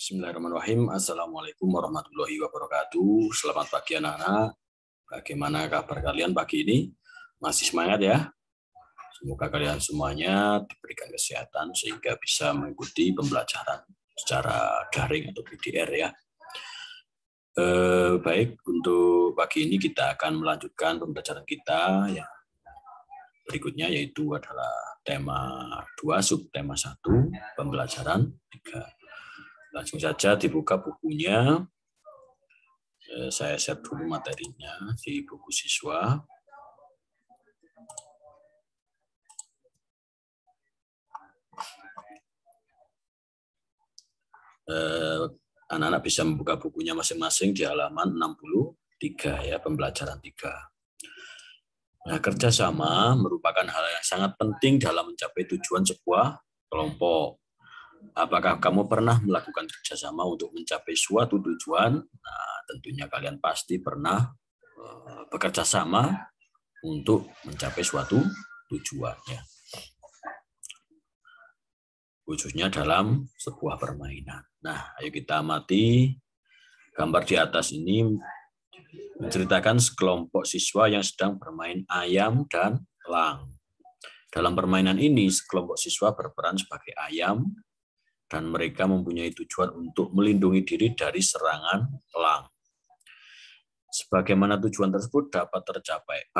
Bismillahirrahmanirrahim. Assalamualaikum warahmatullahi wabarakatuh. Selamat pagi anak-anak. Bagaimana kabar kalian pagi ini? Masih semangat ya? Semoga kalian semuanya diberikan kesehatan sehingga bisa mengikuti pembelajaran secara daring atau PDR ya. Baik, untuk pagi ini kita akan melanjutkan pembelajaran kita yang berikutnya, yaitu adalah tema 2, subtema 1, pembelajaran 3. Langsung saja dibuka bukunya. Saya share dulu materinya di buku siswa. Anak-anak bisa membuka bukunya masing-masing di halaman 63 ya, pembelajaran 3. Nah, kerjasama merupakan hal yang sangat penting dalam mencapai tujuan sebuah kelompok. Apakah kamu pernah melakukan kerjasama untuk mencapai suatu tujuan? Nah, tentunya kalian pasti pernah bekerja sama untuk mencapai suatu tujuannya. Khususnya dalam sebuah permainan. Nah, ayo kita amati gambar di atas ini menceritakan sekelompok siswa yang sedang bermain ayam dan elang. Dalam permainan ini, sekelompok siswa berperan sebagai ayam dan mereka mempunyai tujuan untuk melindungi diri dari serangan elang. Bagaimana tujuan tersebut dapat tercapai?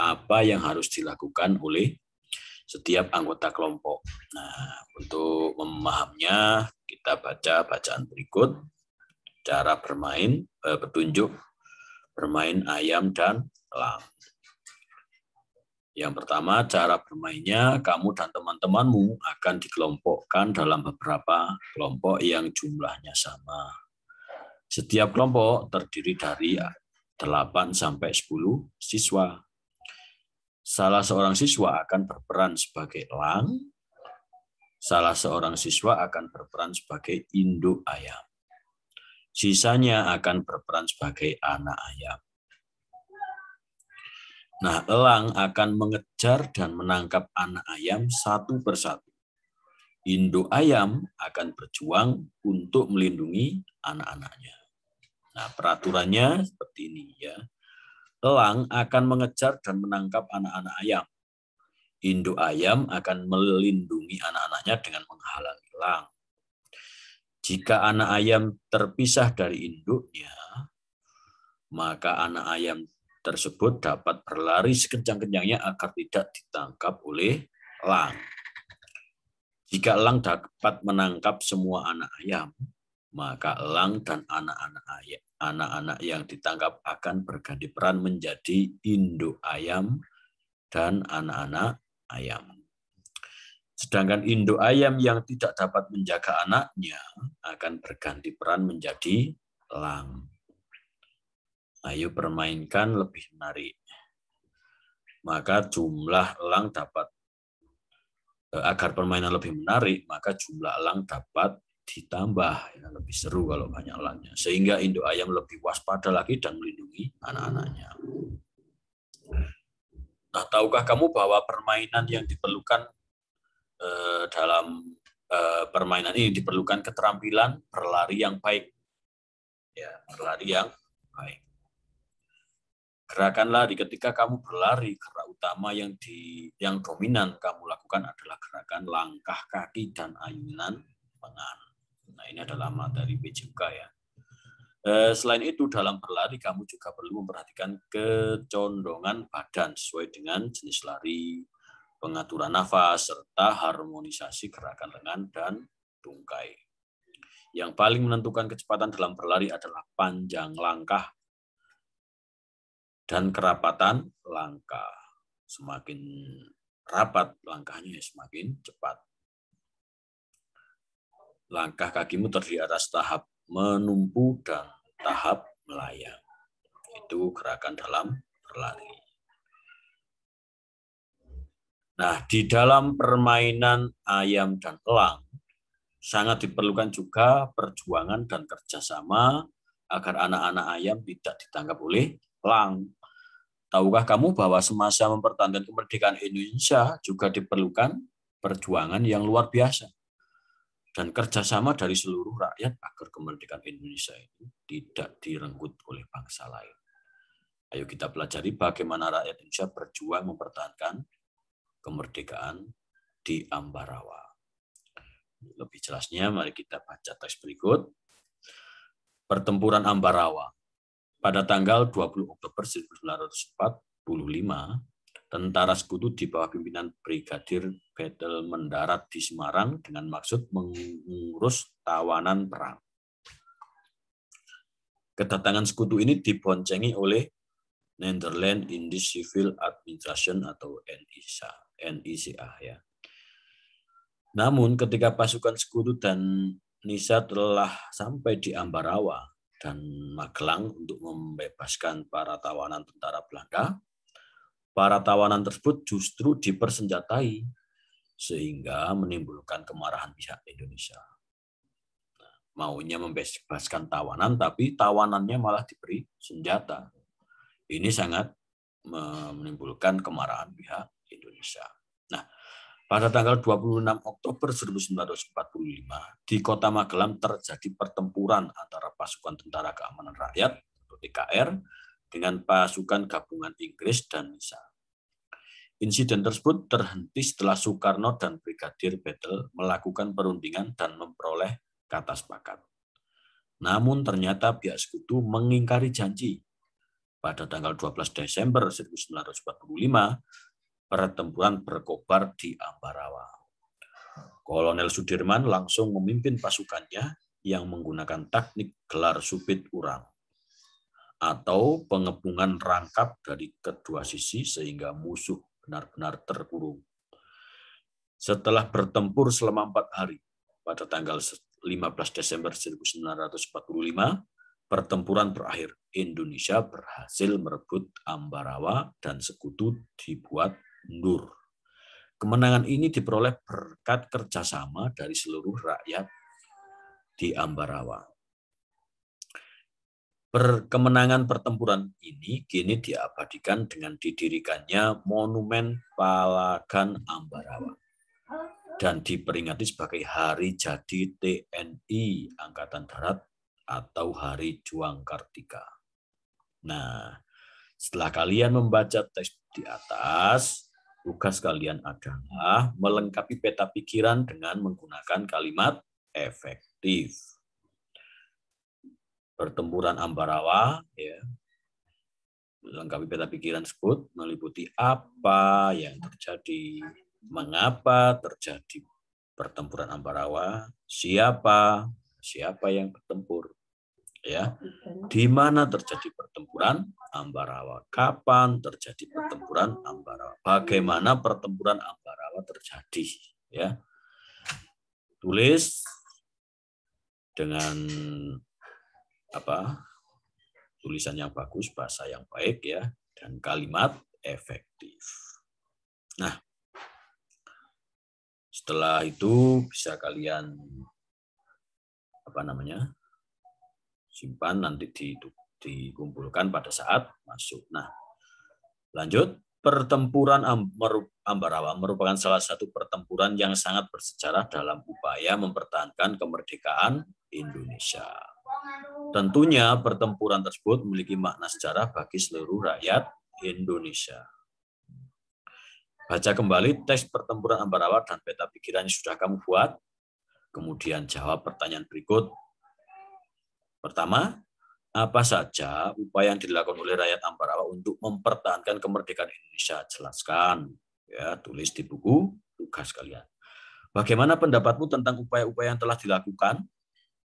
Apa yang harus dilakukan oleh setiap anggota kelompok? Nah, untuk memahaminya, kita baca bacaan berikut. Cara bermain, petunjuk bermain ayam dan elang. Yang pertama, cara bermainnya, kamu dan teman-temanmu akan dikelompokkan dalam beberapa kelompok yang jumlahnya sama. Setiap kelompok terdiri dari 8 sampai 10 siswa. Salah seorang siswa akan berperan sebagai elang, salah seorang siswa akan berperan sebagai induk ayam. Sisanya akan berperan sebagai anak ayam. Nah, elang akan mengejar dan menangkap anak ayam satu persatu. Induk ayam akan berjuang untuk melindungi anak-anaknya. Nah, peraturannya seperti ini ya. Elang akan mengejar dan menangkap anak-anak ayam. Induk ayam akan melindungi anak-anaknya dengan menghalangi elang. Jika anak ayam terpisah dari induknya, maka anak ayam tersebut dapat berlari sekencang-kencangnya agar tidak ditangkap oleh elang. Jika elang dapat menangkap semua anak ayam, maka elang dan anak-anak yang ditangkap akan berganti peran menjadi induk ayam dan anak-anak ayam. Sedangkan induk ayam yang tidak dapat menjaga anaknya akan berganti peran menjadi elang. Ayo permainkan lebih menarik. Maka jumlah elang agar permainan lebih menarik, maka jumlah elang dapat ditambah. Ya, lebih seru kalau banyak elangnya. Sehingga induk ayam lebih waspada lagi dan melindungi anak-anaknya. Nah, tahukah kamu bahwa permainan yang diperlukan dalam permainan ini diperlukan keterampilan berlari yang baik. Ya, berlari yang baik. Gerakan lari, ketika kamu berlari, gerak utama yang dominan kamu lakukan adalah gerakan langkah kaki dan ayunan tangan. Nah, ini adalah materi PJK ya. Selain itu, dalam berlari kamu juga perlu memperhatikan kecondongan badan sesuai dengan jenis lari, pengaturan nafas, serta harmonisasi gerakan lengan dan tungkai. Yang paling menentukan kecepatan dalam berlari adalah panjang langkah dan kerapatan langkah. Semakin rapat langkahnya, semakin cepat. Langkah kakimu terdiri atas tahap menumpu dan tahap melayang. Itu gerakan dalam berlari. Nah, di dalam permainan ayam dan elang, sangat diperlukan juga perjuangan dan kerjasama agar anak-anak ayam tidak ditangkap oleh elang. Tahukah kamu bahwa semasa mempertahankan kemerdekaan Indonesia juga diperlukan perjuangan yang luar biasa. dan kerjasama dari seluruh rakyat agar kemerdekaan Indonesia itu tidak direnggut oleh bangsa lain. Ayo kita pelajari bagaimana rakyat Indonesia berjuang mempertahankan kemerdekaan di Ambarawa. Lebih jelasnya, mari kita baca teks berikut. Pertempuran Ambarawa. Pada tanggal 20 Oktober 1945, tentara sekutu di bawah pimpinan Brigadir Bedel mendarat di Semarang dengan maksud mengurus tawanan perang. Kedatangan sekutu ini diboncengi oleh Netherlands Indies Civil Administration atau NICA ya. Namun ketika pasukan sekutu dan NICA telah sampai di Ambarawa dan Magelang untuk membebaskan para tawanan tentara Belanda, para tawanan tersebut justru dipersenjatai sehingga menimbulkan kemarahan pihak Indonesia. Nah, maunya membebaskan tawanan, tapi tawanannya malah diberi senjata. Ini sangat menimbulkan kemarahan pihak Indonesia. Nah, pada tanggal 26 Oktober 1945, di kota Magelang terjadi pertempuran antara pasukan Tentara Keamanan Rakyat atau TKR dengan pasukan gabungan Inggris dan NICA. Insiden tersebut terhenti setelah Soekarno dan Brigadir Bedel melakukan perundingan dan memperoleh kata sepakat. Namun ternyata pihak sekutu mengingkari janji. Pada tanggal 12 Desember 1945, pertempuran berkobar di Ambarawa. Kolonel Sudirman langsung memimpin pasukannya yang menggunakan teknik gelar supit urang atau pengepungan rangkap dari kedua sisi sehingga musuh benar-benar terkurung. Setelah bertempur selama 4 hari, pada tanggal 15 Desember 1945, pertempuran berakhir. Indonesia berhasil merebut Ambarawa dan sekutu dibuat mundur. Kemenangan ini diperoleh berkat kerjasama dari seluruh rakyat di Ambarawa. Kemenangan pertempuran ini kini diabadikan dengan didirikannya Monumen Palagan Ambarawa dan diperingati sebagai Hari Jadi TNI Angkatan Darat atau Hari Juang Kartika. Nah, setelah kalian membaca teks di atas, tugas kalian adalah melengkapi peta pikiran dengan menggunakan kalimat efektif. Pertempuran Ambarawa, ya, melengkapi peta pikiran tersebut meliputi apa yang terjadi, mengapa terjadi pertempuran Ambarawa, siapa yang bertempur, ya, di mana terjadi pertempuran Ambarawa, kapan terjadi pertempuran Ambarawa, bagaimana pertempuran Ambarawa terjadi, ya. Tulis dengan tulisan yang bagus, bahasa yang baik, ya, dan kalimat efektif. Nah, setelah itu bisa kalian simpan, nanti dikumpulkan pada saat masuk. Nah, lanjut. Pertempuran Ambarawa merupakan salah satu pertempuran yang sangat bersejarah dalam upaya mempertahankan kemerdekaan Indonesia. Tentunya pertempuran tersebut memiliki makna sejarah bagi seluruh rakyat Indonesia. Baca kembali teks pertempuran Ambarawa dan peta pikiran yang sudah kamu buat. Kemudian jawab pertanyaan berikut. Pertama, apa saja upaya yang dilakukan oleh rakyat Ambarawa untuk mempertahankan kemerdekaan Indonesia? Jelaskan, ya, tulis di buku tugas kalian. Bagaimana pendapatmu tentang upaya-upaya yang telah dilakukan?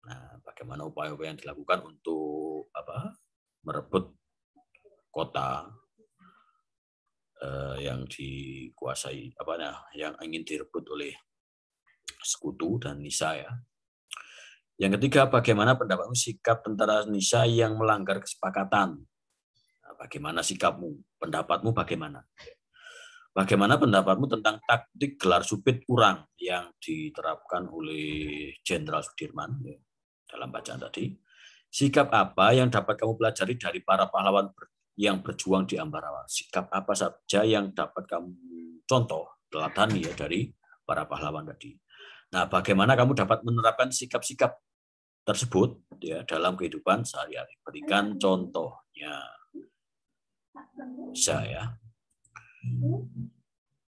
Nah, bagaimana upaya-upaya yang dilakukan untuk merebut kota yang dikuasai yang ingin direbut oleh sekutu dan NICA, ya. Yang ketiga, bagaimana pendapatmu sikap tentara NICA yang melanggar kesepakatan? Nah, bagaimana sikapmu? Pendapatmu bagaimana? Bagaimana pendapatmu tentang taktik gelar supit urang yang diterapkan oleh Jenderal Sudirman, ya, dalam bacaan tadi? Sikap apa yang dapat kamu pelajari dari para pahlawan yang berjuang di Ambarawa? Sikap apa saja yang dapat kamu contoh, teladani, ya, dari para pahlawan tadi? Nah, bagaimana kamu dapat menerapkan sikap-sikap tersebut ya dalam kehidupan sehari-hari? Berikan contohnya. Bisa ya.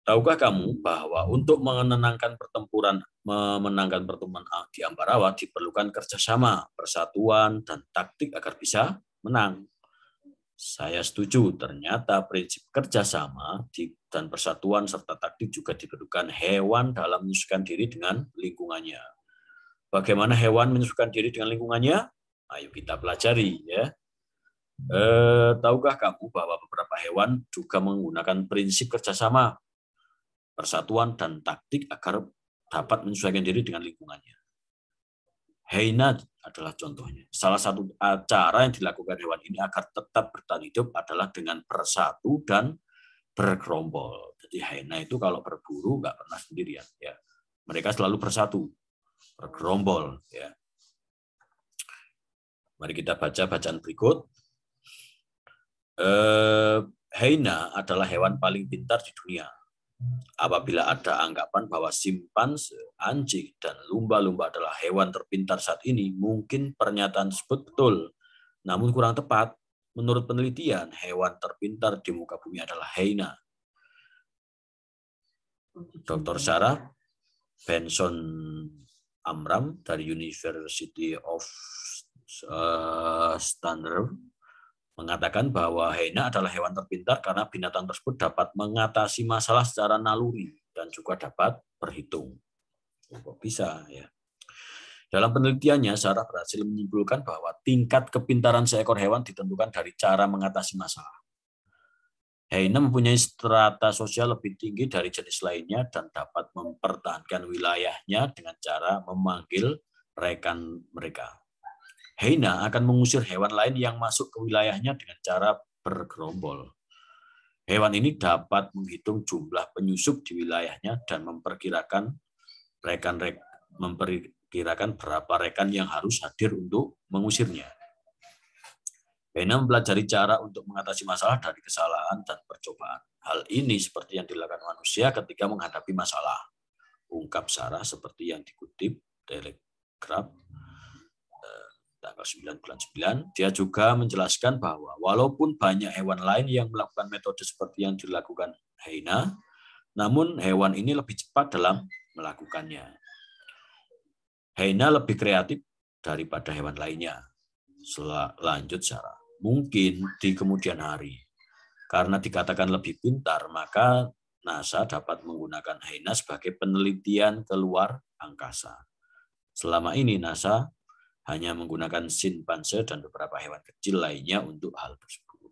Tahukah kamu bahwa untuk memenangkan pertempuran di Ambarawa diperlukan kerjasama, persatuan, dan taktik agar bisa menang? Saya setuju, ternyata prinsip kerjasama dan persatuan serta taktik juga diperlukan hewan dalam menyesuaikan diri dengan lingkungannya. Bagaimana hewan menyesuaikan diri dengan lingkungannya? Ayo kita pelajari ya. Tahukah kamu bahwa beberapa hewan juga menggunakan prinsip kerjasama, persatuan, dan taktik agar dapat menyesuaikan diri dengan lingkungannya? Hyena adalah contohnya. Salah satu cara yang dilakukan hewan ini agar tetap bertahan hidup adalah dengan bersatu dan bergerombol. Jadi hyena itu kalau berburu nggak pernah sendirian. Ya. Mereka selalu bersatu, bergerombol. Ya. Mari kita baca bacaan berikut. Hyena adalah hewan paling pintar di dunia. Apabila ada anggapan bahwa simpanse, anjing, dan lumba-lumba adalah hewan terpintar saat ini, mungkin pernyataan tersebut betul, namun kurang tepat. Menurut penelitian, hewan terpintar di muka bumi adalah hyena. Dr. Sarah Benson Amram dari University of Stanford mengatakan bahwa hyena adalah hewan terpintar karena binatang tersebut dapat mengatasi masalah secara naluri dan juga dapat berhitung. Kok bisa ya? Dalam penelitiannya, Sarah berhasil menyimpulkan bahwa tingkat kepintaran seekor hewan ditentukan dari cara mengatasi masalah. Hyena mempunyai strata sosial lebih tinggi dari jenis lainnya dan dapat mempertahankan wilayahnya dengan cara memanggil rekan mereka. Hyena akan mengusir hewan lain yang masuk ke wilayahnya dengan cara bergerombol. Hewan ini dapat menghitung jumlah penyusup di wilayahnya dan memperkirakan berapa rekan yang harus hadir untuk mengusirnya. Hyena mempelajari cara untuk mengatasi masalah dari kesalahan dan percobaan. Hal ini seperti yang dilakukan manusia ketika menghadapi masalah. Ungkap Sarah seperti yang dikutip Telegraph tanggal 9 bulan 9, dia juga menjelaskan bahwa walaupun banyak hewan lain yang melakukan metode seperti yang dilakukan hyena, namun hewan ini lebih cepat dalam melakukannya. Hyena lebih kreatif daripada hewan lainnya. Lanjut Sarah. Mungkin di kemudian hari, karena dikatakan lebih pintar, maka NASA dapat menggunakan hyena sebagai penelitian keluar angkasa. Selama ini NASA hanya menggunakan simpanse dan beberapa hewan kecil lainnya untuk hal tersebut.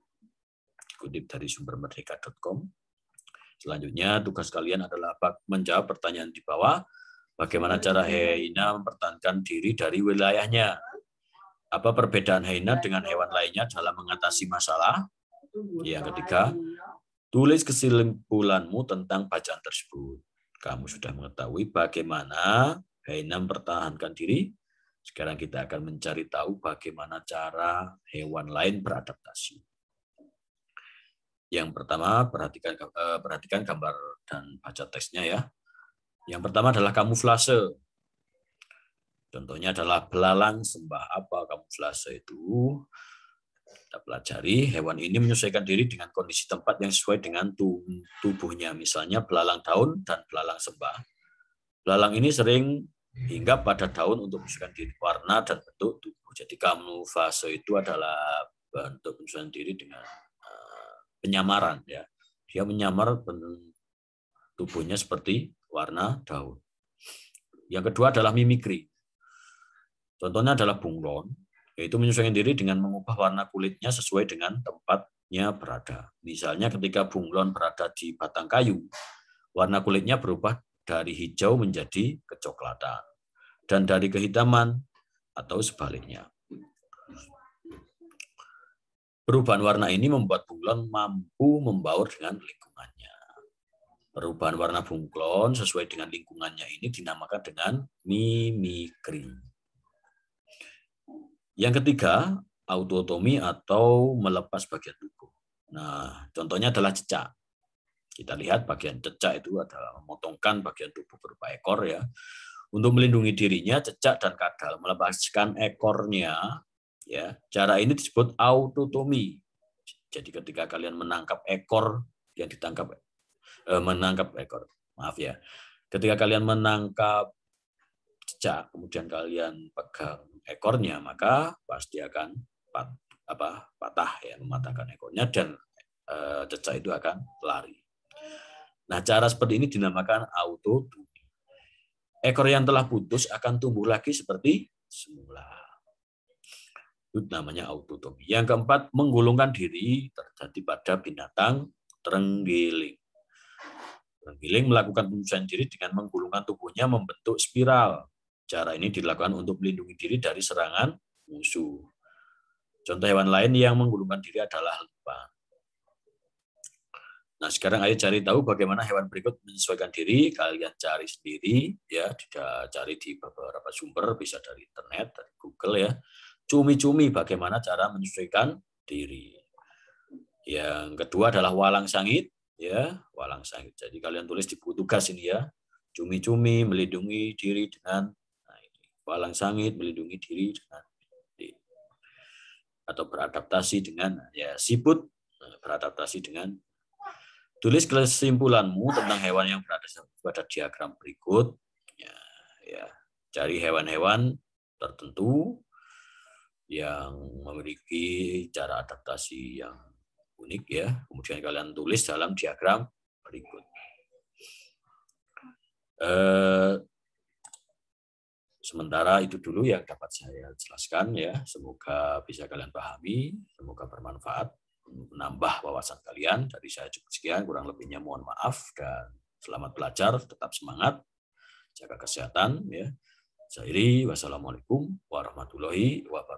Dikutip dari sumber merdeka.com. Selanjutnya, tugas kalian adalah menjawab pertanyaan di bawah. Bagaimana cara hyena mempertahankan diri dari wilayahnya? Apa perbedaan hyena dengan hewan lainnya dalam mengatasi masalah? Yang ketiga, tulis kesimpulanmu tentang bacaan tersebut. Kamu sudah mengetahui bagaimana hyena mempertahankan diri. Sekarang kita akan mencari tahu bagaimana cara hewan lain beradaptasi. Yang pertama, perhatikan gambar dan baca teksnya ya. Yang pertama adalah kamuflase. Contohnya adalah belalang sembah apa kamuflase itu. Kita pelajari, hewan ini menyesuaikan diri dengan kondisi tempat yang sesuai dengan tubuhnya. Misalnya belalang daun dan belalang sembah. Belalang ini sering hinggap pada daun untuk menyesuaikan diri warna dan bentuk tubuh. Jadi kamuflase itu adalah bentuk penyesuaian diri dengan penyamaran ya. Dia menyamar tubuhnya seperti warna daun. Yang kedua adalah mimikri. Contohnya adalah bunglon, yaitu menyesuaikan diri dengan mengubah warna kulitnya sesuai dengan tempatnya berada. Misalnya ketika bunglon berada di batang kayu, warna kulitnya berubah dari hijau menjadi kecoklatan, dan dari kehitaman atau sebaliknya. Perubahan warna ini membuat bunglon mampu membaur dengan lingkungannya. Perubahan warna bunglon sesuai dengan lingkungannya ini dinamakan dengan mimikri. Yang ketiga, autotomi atau melepas bagian tubuh. Nah, contohnya adalah cecak. Kita lihat bagian cecak itu adalah memotongkan bagian tubuh berupa ekor ya. Untuk melindungi dirinya, cecak dan kadal melepaskan ekornya. Ya, cara ini disebut autotomi. Jadi ketika kalian menangkap ekor yang ketika kalian menangkap cecak, kemudian kalian pegang ekornya, maka pasti akan patah ya, mematahkan ekornya dan cecak itu akan lari. Nah, cara seperti ini dinamakan autotomi. Ekor yang telah putus akan tumbuh lagi seperti semula. Itu namanya autotomi. Yang keempat, menggulungkan diri terjadi pada binatang terenggiling. Terenggiling melakukan penyesuaian diri dengan menggulungkan tubuhnya membentuk spiral. Cara ini dilakukan untuk melindungi diri dari serangan musuh. Contoh hewan lain yang menggulungkan diri adalah lebah. Nah, sekarang ayo cari tahu bagaimana hewan berikut menyesuaikan diri. Kalian cari sendiri, ya, cari di beberapa sumber, bisa dari internet, dari Google ya. Cumi-cumi bagaimana cara menyesuaikan diri. Yang kedua adalah walang sangit, ya, walang sangit. Jadi kalian tulis di buku tugas ini ya. Cumi-cumi melindungi diri dengan walang sangit melindungi diri dengan atau beradaptasi dengan ya siput beradaptasi dengan. Tulis kesimpulanmu tentang hewan yang berada pada diagram berikut. Ya, cari hewan-hewan tertentu yang memiliki cara adaptasi yang unik ya. Kemudian kalian tulis dalam diagram berikut. Sementara itu dulu yang dapat saya jelaskan ya. Semoga bisa kalian pahami, semoga bermanfaat, menambah wawasan kalian. Dari saya cukup sekian, kurang lebihnya mohon maaf dan selamat belajar, tetap semangat, jaga kesehatan ya. Saya Iri, wassalamualaikum warahmatullahi wabarakatuh.